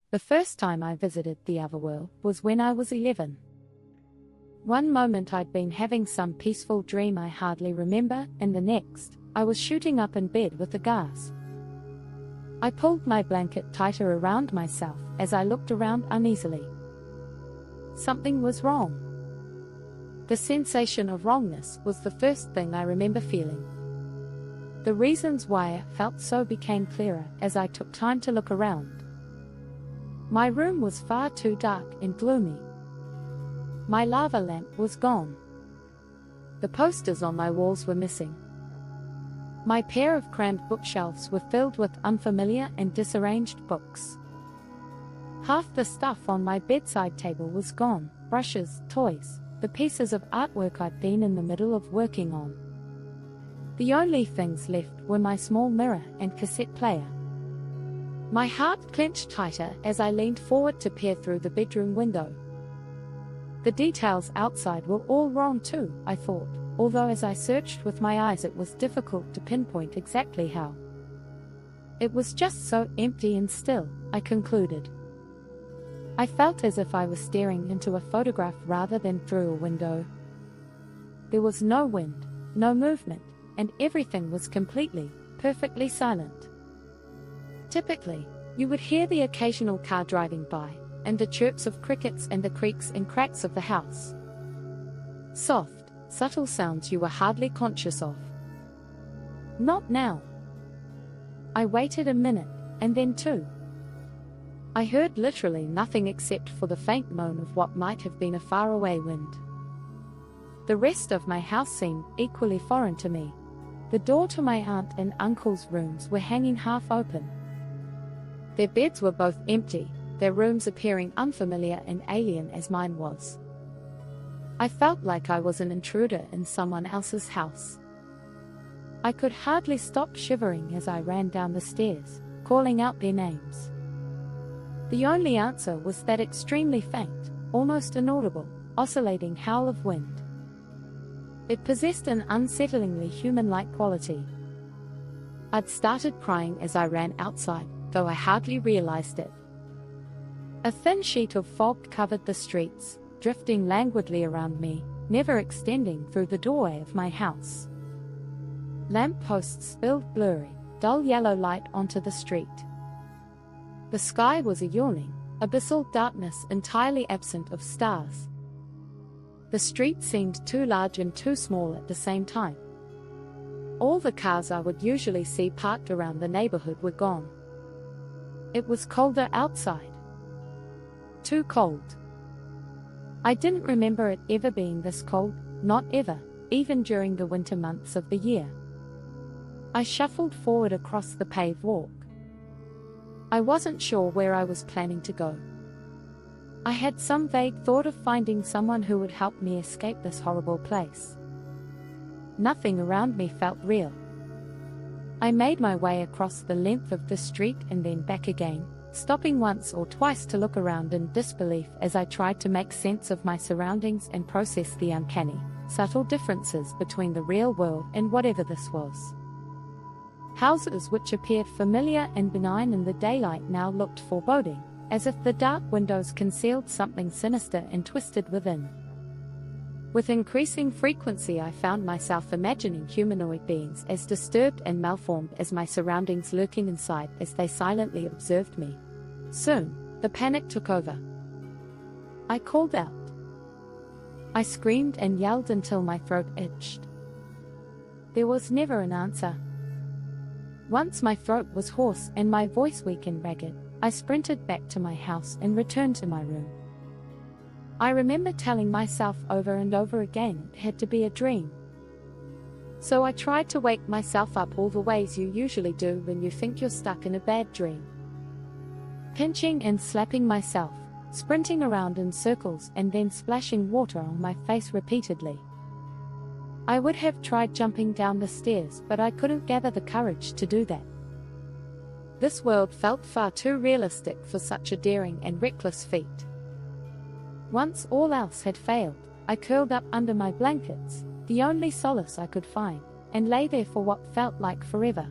The first time I visited the Otherworld was when I was 11. One moment I'd been having some peaceful dream I hardly remember, and the next, I was shooting up in bed with a gasp. I pulled my blanket tighter around myself as I looked around uneasily. Something was wrong. The sensation of wrongness was the first thing I remember feeling. The reasons why I felt so became clearer as I took time to look around. My room was far too dark and gloomy. My lava lamp was gone. The posters on my walls were missing. My pair of crammed bookshelves were filled with unfamiliar and disarranged books. Half the stuff on my bedside table was gone: brushes, toys, the pieces of artwork I'd been in the middle of working on. The only things left were my small mirror and cassette player. My heart clenched tighter as I leaned forward to peer through the bedroom window. The details outside were all wrong too, I thought, although as I searched with my eyes it was difficult to pinpoint exactly how. It was just so empty and still, I concluded. I felt as if I was staring into a photograph rather than through a window. There was no wind, no movement, and everything was completely, perfectly silent. Typically, you would hear the occasional car driving by, and the chirps of crickets and the creaks and cracks of the house. Soft, subtle sounds you were hardly conscious of. Not now. I waited a minute, and then two. I heard literally nothing except for the faint moan of what might have been a faraway wind. The rest of my house seemed equally foreign to me. The door to my aunt and uncle's rooms were hanging half open. Their beds were both empty, their rooms appearing unfamiliar and alien as mine was. I felt like I was an intruder in someone else's house. I could hardly stop shivering as I ran down the stairs, calling out their names. The only answer was that extremely faint, almost inaudible, oscillating howl of wind. It possessed an unsettlingly human-like quality. I'd started crying as I ran outside, though I hardly realized it. A thin sheet of fog covered the streets, drifting languidly around me, never extending through the doorway of my house. Lamp posts spilled blurry, dull yellow light onto the street. The sky was a yawning, abyssal darkness entirely absent of stars. The street seemed too large and too small at the same time. All the cars I would usually see parked around the neighborhood were gone. It was colder outside. Too cold. I didn't remember it ever being this cold, not ever, even during the winter months of the year. I shuffled forward across the paved walk. I wasn't sure where I was planning to go. I had some vague thought of finding someone who would help me escape this horrible place. Nothing around me felt real. I made my way across the length of the street and then back again, stopping once or twice to look around in disbelief as I tried to make sense of my surroundings and process the uncanny, subtle differences between the real world and whatever this was. Houses which appeared familiar and benign in the daylight now looked foreboding, as if the dark windows concealed something sinister and twisted within. With increasing frequency I found myself imagining humanoid beings as disturbed and malformed as my surroundings, lurking inside as they silently observed me. Soon, the panic took over. I called out. I screamed and yelled until my throat itched. There was never an answer. Once my throat was hoarse and my voice weak and ragged, I sprinted back to my house and returned to my room. I remember telling myself over and over again it had to be a dream. So I tried to wake myself up all the ways you usually do when you think you're stuck in a bad dream. Pinching and slapping myself, sprinting around in circles and then splashing water on my face repeatedly. I would have tried jumping down the stairs, but I couldn't gather the courage to do that. This world felt far too realistic for such a daring and reckless feat. Once all else had failed, I curled up under my blankets, the only solace I could find, and lay there for what felt like forever.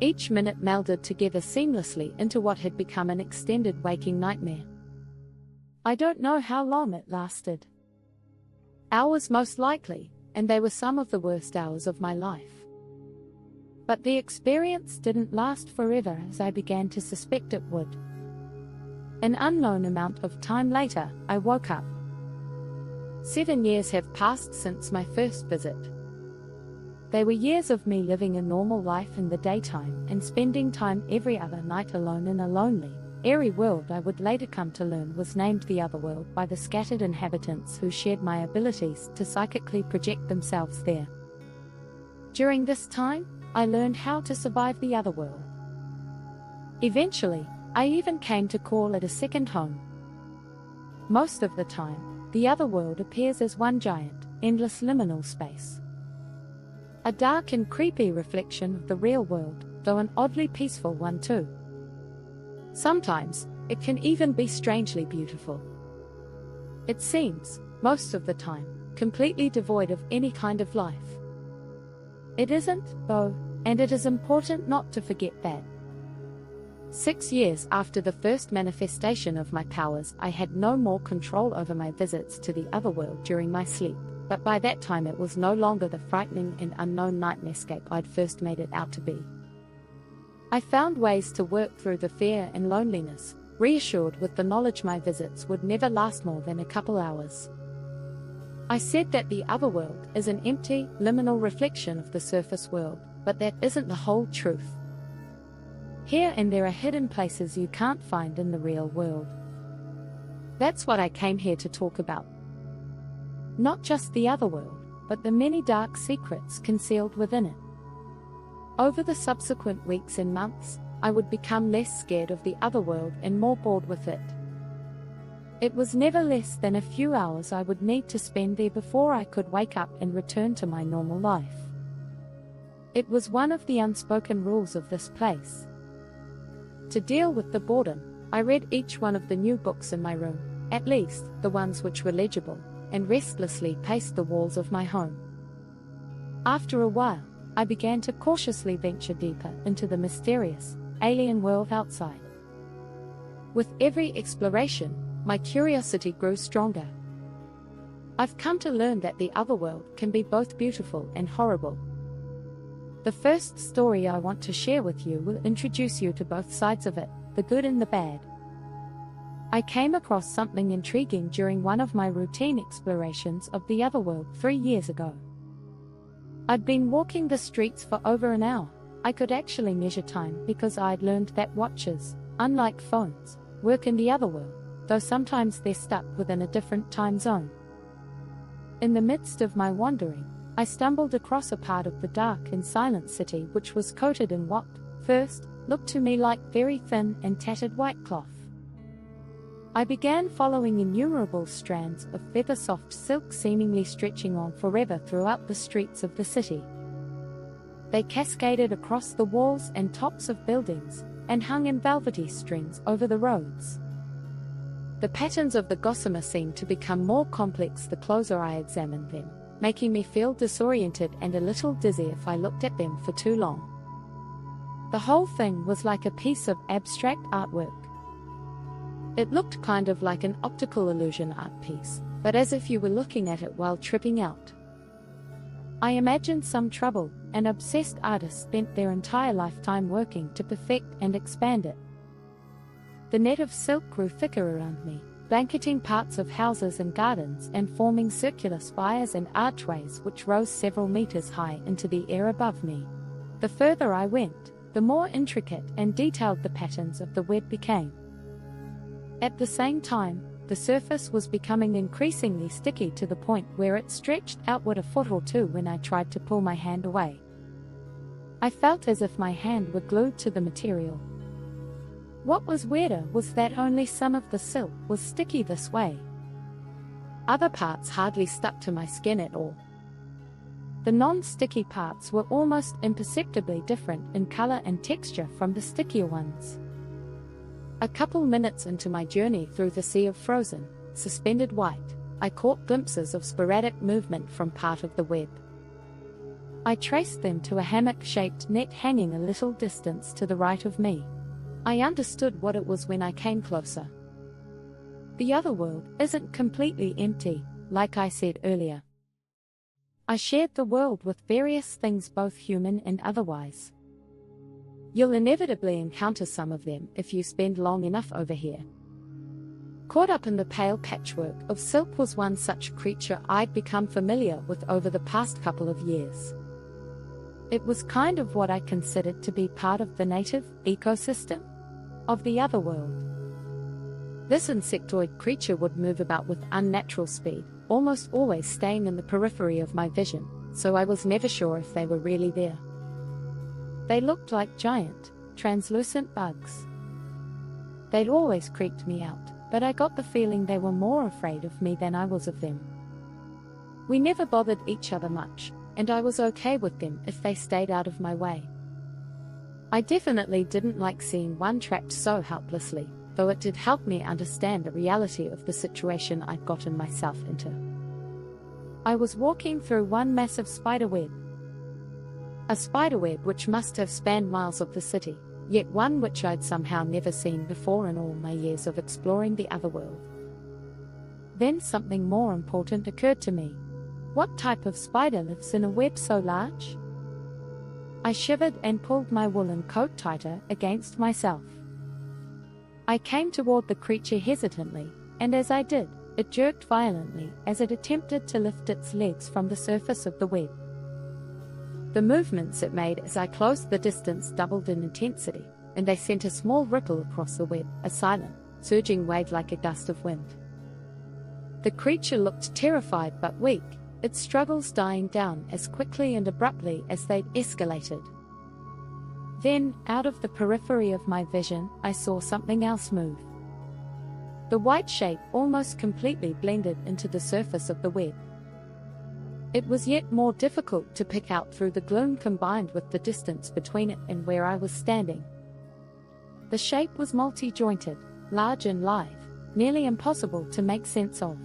Each minute melded together seamlessly into what had become an extended waking nightmare. I don't know how long it lasted. Hours most likely, and they were some of the worst hours of my life. But the experience didn't last forever, as I began to suspect it would. An unknown amount of time later, I woke up. 7 years have passed since my first visit. They were years of me living a normal life in the daytime and spending time every other night alone in a lonely, airy world I would later come to learn was named the Otherworld by the scattered inhabitants who shared my abilities to psychically project themselves there. During this time, I learned how to survive the Otherworld. Eventually, I even came to call it a second home. Most of the time, the Otherworld appears as one giant, endless liminal space. A dark and creepy reflection of the real world, though an oddly peaceful one too. Sometimes, it can even be strangely beautiful. It seems, most of the time, completely devoid of any kind of life. It isn't, though, and it is important not to forget that. 6 years after the first manifestation of my powers, I had no more control over my visits to the Otherworld during my sleep, but by that time it was no longer the frightening and unknown nightmarescape I'd first made it out to be. I found ways to work through the fear and loneliness, reassured with the knowledge my visits would never last more than a couple hours. I said that the Otherworld is an empty, liminal reflection of the surface world, but that isn't the whole truth. Here and there are hidden places you can't find in the real world. That's what I came here to talk about. Not just the Otherworld, but the many dark secrets concealed within it. Over the subsequent weeks and months, I would become less scared of the Otherworld and more bored with it. It was never less than a few hours I would need to spend there before I could wake up and return to my normal life. It was one of the unspoken rules of this place. To deal with the boredom, I read each one of the new books in my room, at least the ones which were legible, and restlessly paced the walls of my home. After a while, I began to cautiously venture deeper into the mysterious, alien world outside. With every exploration, my curiosity grew stronger. I've come to learn that the Otherworld can be both beautiful and horrible. The first story I want to share with you will introduce you to both sides of it, the good and the bad. I came across something intriguing during one of my routine explorations of the Otherworld 3 years ago. I'd been walking the streets for over an hour. I could actually measure time because I'd learned that watches, unlike phones, work in the Otherworld, though sometimes they're stuck within a different time zone. In the midst of my wandering, I stumbled across a part of the dark and silent city which was coated in what, first, looked to me like very thin and tattered white cloth. I began following innumerable strands of feather-soft silk seemingly stretching on forever throughout the streets of the city. They cascaded across the walls and tops of buildings, and hung in velvety strings over the roads. The patterns of the gossamer seemed to become more complex the closer I examined them, making me feel disoriented and a little dizzy if I looked at them for too long. The whole thing was like a piece of abstract artwork. It looked kind of like an optical illusion art piece, but as if you were looking at it while tripping out. I imagined some troubled and obsessed artist spent their entire lifetime working to perfect and expand it. The net of silk grew thicker around me, blanketing parts of houses and gardens and forming circular spires and archways which rose several meters high into the air above me. The further I went, the more intricate and detailed the patterns of the web became. At the same time, the surface was becoming increasingly sticky to the point where it stretched outward a foot or two when I tried to pull my hand away. I felt as if my hand were glued to the material. What was weirder was that only some of the silk was sticky this way. Other parts hardly stuck to my skin at all. The non-sticky parts were almost imperceptibly different in color and texture from the stickier ones. A couple minutes into my journey through the sea of frozen, suspended white, I caught glimpses of sporadic movement from part of the web. I traced them to a hammock-shaped net hanging a little distance to the right of me. I understood what it was when I came closer. The Otherworld isn't completely empty, like I said earlier. I shared the world with various things, both human and otherwise. You'll inevitably encounter some of them if you spend long enough over here. Caught up in the pale patchwork of silk was one such creature I'd become familiar with over the past couple of years. It was kind of what I considered to be part of the native ecosystem of the Otherworld. This insectoid creature would move about with unnatural speed, almost always staying in the periphery of my vision, so I was never sure if they were really there. They looked like giant, translucent bugs. They'd always creeped me out, but I got the feeling they were more afraid of me than I was of them. We never bothered each other much, and I was okay with them if they stayed out of my way. I definitely didn't like seeing one trapped so helplessly, though it did help me understand the reality of the situation I'd gotten myself into. I was walking through one massive spiderweb. A spiderweb which must have spanned miles of the city, yet one which I'd somehow never seen before in all my years of exploring the Otherworld. Then something more important occurred to me. What type of spider lives in a web so large? I shivered and pulled my woolen coat tighter against myself. I came toward the creature hesitantly, and as I did, it jerked violently as it attempted to lift its legs from the surface of the web. The movements it made as I closed the distance doubled in intensity, and they sent a small ripple across the web, a silent, surging wave like a gust of wind. The creature looked terrified but weak, its struggles dying down as quickly and abruptly as they'd escalated. Then, out of the periphery of my vision, I saw something else move. The white shape almost completely blended into the surface of the web. It was yet more difficult to pick out through the gloom combined with the distance between it and where I was standing. The shape was multi-jointed, large and lithe, nearly impossible to make sense of.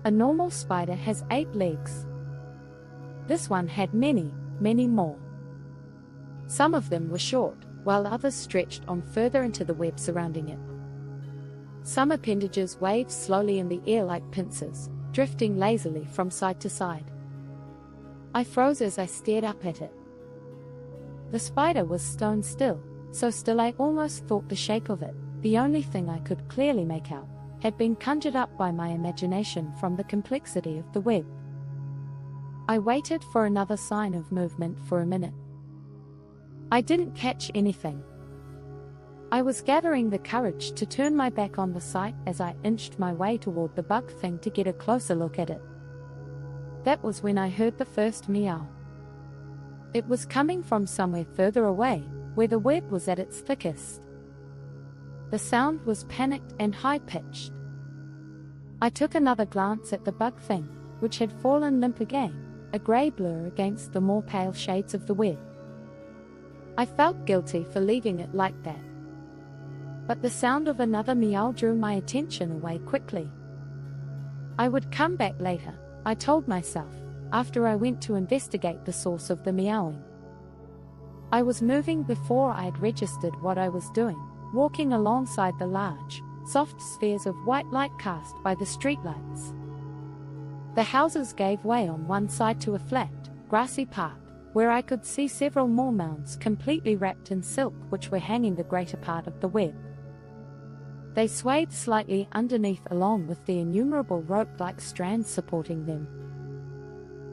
A normal spider has 8 legs. This one had many, many more. Some of them were short, while others stretched on further into the web surrounding it. Some appendages waved slowly in the air like pincers, drifting lazily from side to side. I froze as I stared up at it. The spider was stone still, so still I almost thought the shape of it, the only thing I could clearly make out, had been conjured up by my imagination from the complexity of the web. I waited for another sign of movement for a minute. I didn't catch anything. I was gathering the courage to turn my back on the sight as I inched my way toward the bug thing to get a closer look at it. That was when I heard the first meow. It was coming from somewhere further away, where the web was at its thickest. The sound was panicked and high-pitched. I took another glance at the bug thing, which had fallen limp again, a grey blur against the more pale shades of the web. I felt guilty for leaving it like that. But the sound of another meow drew my attention away quickly. I would come back later, I told myself, after I went to investigate the source of the meowing. I was moving before I had registered what I was doing, walking alongside the large, soft spheres of white light cast by the streetlights. The houses gave way on one side to a flat, grassy park, where I could see several more mounds completely wrapped in silk which were hanging the greater part of the web. They swayed slightly underneath along with the innumerable rope-like strands supporting them.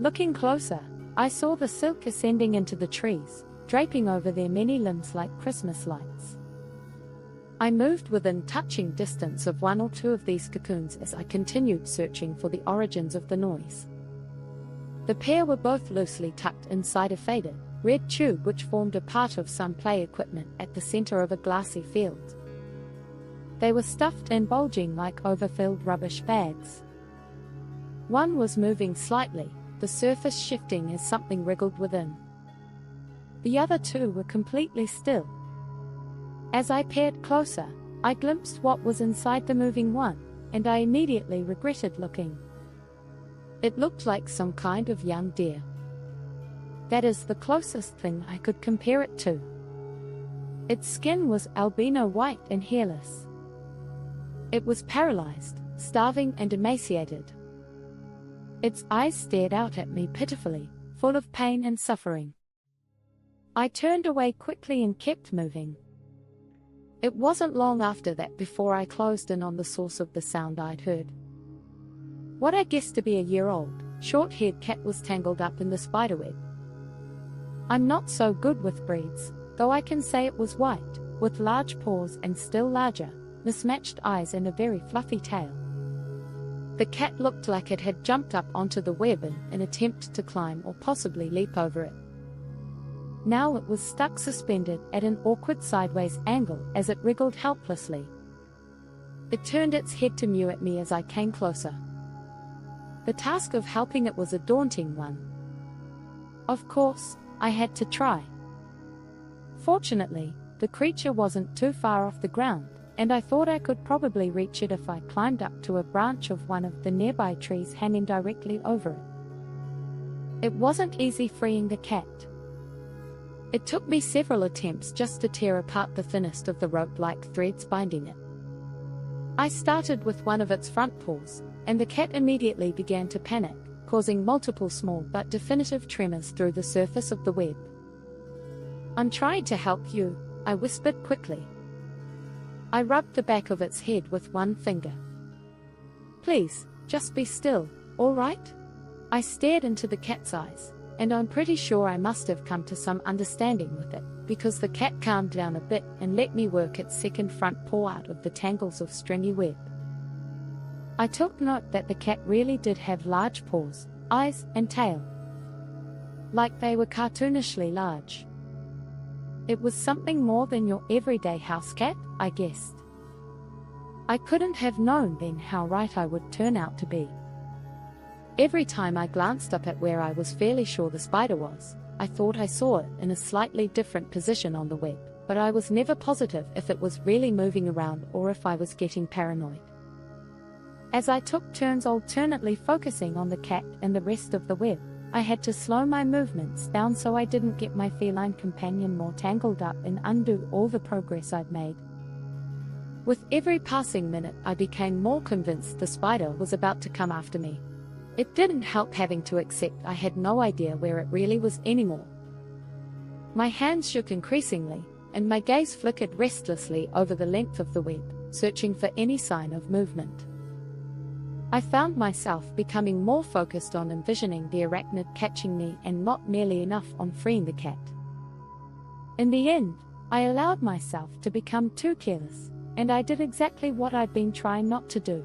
Looking closer, I saw the silk ascending into the trees, draping over their many limbs like Christmas lights. I moved within touching distance of one or two of these cocoons as I continued searching for the origins of the noise. The pair were both loosely tucked inside a faded, red tube which formed a part of some play equipment at the center of a glassy field. They were stuffed and bulging like overfilled rubbish bags. One was moving slightly, the surface shifting as something wriggled within. The other two were completely still. As I peered closer, I glimpsed what was inside the moving one, and I immediately regretted looking. It looked like some kind of young deer. That is the closest thing I could compare it to. Its skin was albino white and hairless. It was paralyzed, starving and emaciated. Its eyes stared out at me pitifully, full of pain and suffering. I turned away quickly and kept moving. It wasn't long after that before I closed in on the source of the sound I'd heard. What I guessed to be a year-old, short-haired cat was tangled up in the spiderweb. I'm not so good with breeds, though I can say it was white, with large paws and still larger, mismatched eyes and a very fluffy tail. The cat looked like it had jumped up onto the web in an attempt to climb or possibly leap over it. Now it was stuck suspended at an awkward sideways angle as it wriggled helplessly. It turned its head to mew at me as I came closer. The task of helping it was a daunting one. Of course, I had to try. Fortunately, the creature wasn't too far off the ground, and I thought I could probably reach it if I climbed up to a branch of one of the nearby trees hanging directly over it. It wasn't easy freeing the cat. It took me several attempts just to tear apart the thinnest of the rope-like threads binding it. I started with one of its front paws, and the cat immediately began to panic, causing multiple small but definitive tremors through the surface of the web. "I'm trying to help you," I whispered quickly. I rubbed the back of its head with one finger. "Please, just be still, all right?" I stared into the cat's eyes, and I'm pretty sure I must have come to some understanding with it, because the cat calmed down a bit and let me work its second front paw out of the tangles of stringy web. I took note that the cat really did have large paws, eyes, and tail. Like they were cartoonishly large. It was something more than your everyday house cat, I guessed. I couldn't have known then how right I would turn out to be. Every time I glanced up at where I was fairly sure the spider was, I thought I saw it in a slightly different position on the web, but I was never positive if it was really moving around or if I was getting paranoid. As I took turns alternately focusing on the cat and the rest of the web, I had to slow my movements down so I didn't get my feline companion more tangled up and undo all the progress I'd made. With every passing minute, I became more convinced the spider was about to come after me. It didn't help having to accept I had no idea where it really was anymore. My hands shook increasingly, and my gaze flickered restlessly over the length of the web, searching for any sign of movement. I found myself becoming more focused on envisioning the arachnid catching me and not nearly enough on freeing the cat. In the end, I allowed myself to become too careless, and I did exactly what I'd been trying not to do.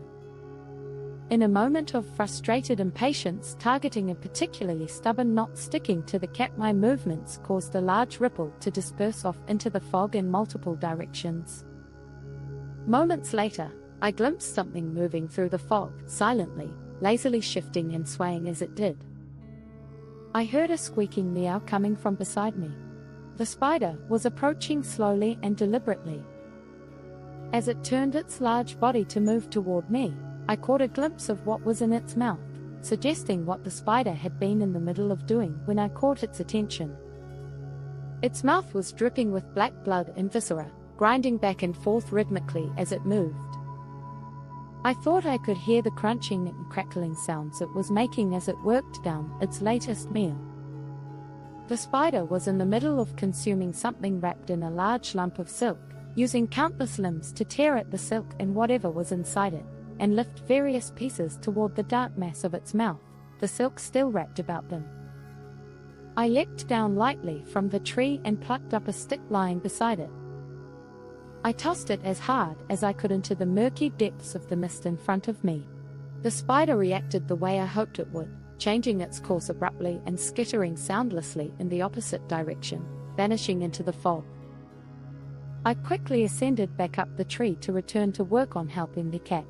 In a moment of frustrated impatience targeting a particularly stubborn knot sticking to the cat, my movements caused a large ripple to disperse off into the fog in multiple directions. Moments later, I glimpsed something moving through the fog, silently, lazily shifting and swaying as it did. I heard a squeaking meow coming from beside me. The spider was approaching slowly and deliberately. As it turned its large body to move toward me, I caught a glimpse of what was in its mouth, suggesting what the spider had been in the middle of doing when I caught its attention. Its mouth was dripping with black blood and viscera, grinding back and forth rhythmically as it moved. I thought I could hear the crunching and crackling sounds it was making as it worked down its latest meal. The spider was in the middle of consuming something wrapped in a large lump of silk, using countless limbs to tear at the silk and whatever was inside it, and lift various pieces toward the dark mass of its mouth, the silk still wrapped about them. I leapt down lightly from the tree and plucked up a stick lying beside it. I tossed it as hard as I could into the murky depths of the mist in front of me. The spider reacted the way I hoped it would, changing its course abruptly and skittering soundlessly in the opposite direction, vanishing into the fog. I quickly ascended back up the tree to return to work on helping the cat.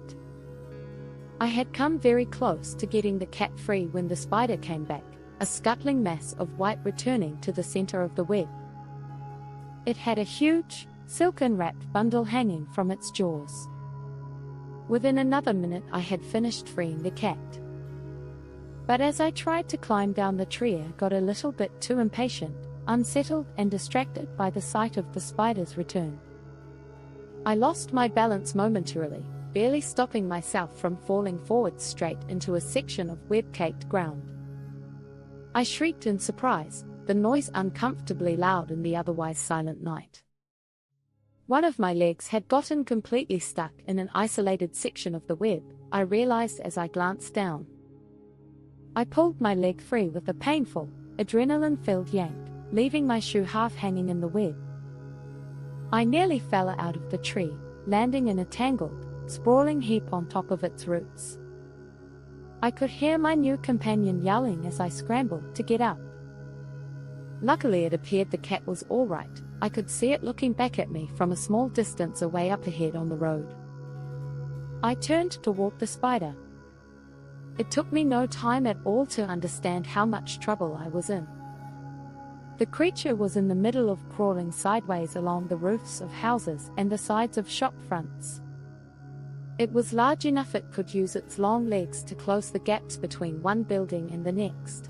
I had come very close to getting the cat free when the spider came back, a scuttling mass of white returning to the center of the web. It had a huge, silken-wrapped bundle hanging from its jaws. Within another minute I had finished freeing the cat. But as I tried to climb down the tree, I got a little bit too impatient, unsettled and distracted by the sight of the spider's return. I lost my balance momentarily, barely stopping myself from falling forward straight into a section of web-caked ground. I shrieked in surprise, the noise uncomfortably loud in the otherwise silent night. One of my legs had gotten completely stuck in an isolated section of the web, I realized as I glanced down. I pulled my leg free with a painful, adrenaline-filled yank, leaving my shoe half hanging in the web. I nearly fell out of the tree, landing in a tangled, sprawling heap on top of its roots. I could hear my new companion yelling as I scrambled to get up. Luckily, it appeared the cat was all right. I could see it looking back at me from a small distance away up ahead on the road. I turned to walk the spider. It took me no time at all to understand how much trouble I was in. The creature was in the middle of crawling sideways along the roofs of houses and the sides of shop fronts. It was large enough it could use its long legs to close the gaps between one building and the next.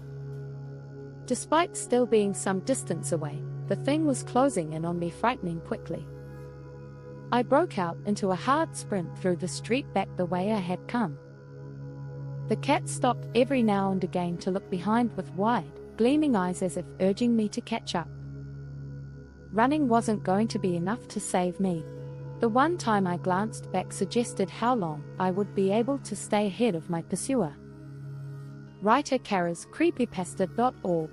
Despite still being some distance away, the thing was closing in on me, frightening quickly. I broke out into a hard sprint through the street back the way I had come. The cat stopped every now and again to look behind with wide, gleaming eyes as if urging me to catch up. Running wasn't going to be enough to save me. The one time I glanced back suggested how long I would be able to stay ahead of my pursuer. Writer Kara's creepypasta.org